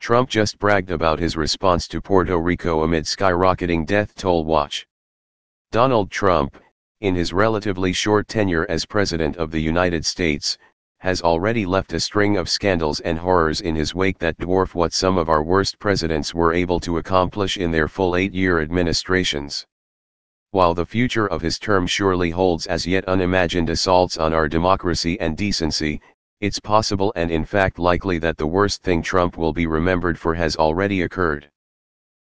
Trump just bragged about his response to Puerto Rico amid skyrocketing death toll watch. Donald Trump, in his relatively short tenure as President of the United States, has already left a string of scandals and horrors in his wake that dwarf what some of our worst presidents were able to accomplish in their full 8-year administrations. While the future of his term surely holds as yet unimagined assaults on our democracy and decency, it's possible and in fact likely that the worst thing Trump will be remembered for has already occurred.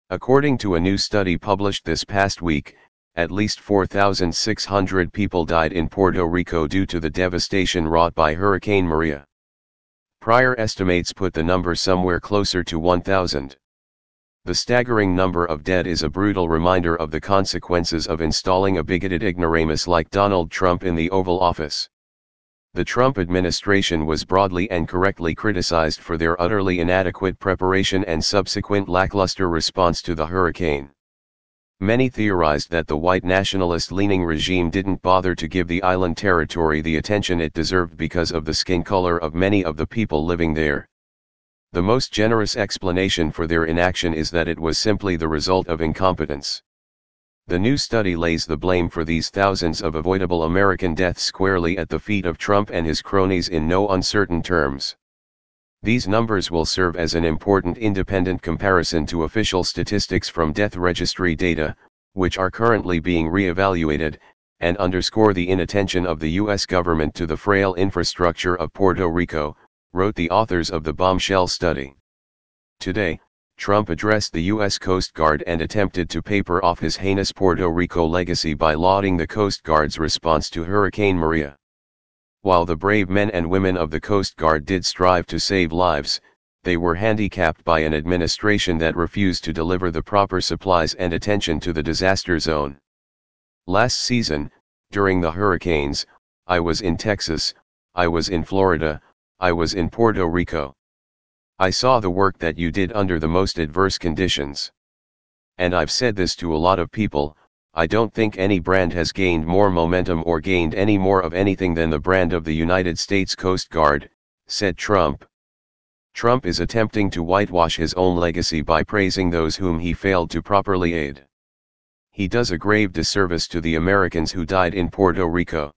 According to a new study published this past week, at least 4,600 people died in Puerto Rico due to the devastation wrought by Hurricane Maria. Prior estimates put the number somewhere closer to 1,000. The staggering number of dead is a brutal reminder of the consequences of installing a bigoted ignoramus like Donald Trump in the Oval Office. The Trump administration was broadly and correctly criticized for their utterly inadequate preparation and subsequent lackluster response to the hurricane. Many theorized that the white nationalist-leaning regime didn't bother to give the island territory the attention it deserved because of the skin color of many of the people living there. The most generous explanation for their inaction is that it was simply the result of incompetence. The new study lays the blame for these thousands of avoidable American deaths squarely at the feet of Trump and his cronies in no uncertain terms. These numbers will serve as an important independent comparison to official statistics from death registry data, which are currently being re-evaluated, and underscore the inattention of the U.S. government to the frail infrastructure of Puerto Rico, wrote the authors of the bombshell study. Today, Trump addressed the U.S. Coast Guard and attempted to paper off his heinous Puerto Rico legacy by lauding the Coast Guard's response to Hurricane Maria. While the brave men and women of the Coast Guard did strive to save lives, they were handicapped by an administration that refused to deliver the proper supplies and attention to the disaster zone. Last season, during the hurricanes, I was in Texas, I was in Florida, I was in Puerto Rico. I saw the work that you did under the most adverse conditions. And I've said this to a lot of people, I don't think any brand has gained more momentum or gained any more of anything than the brand of the United States Coast Guard, said Trump. Trump is attempting to whitewash his own legacy by praising those whom he failed to properly aid. He does a grave disservice to the Americans who died in Puerto Rico.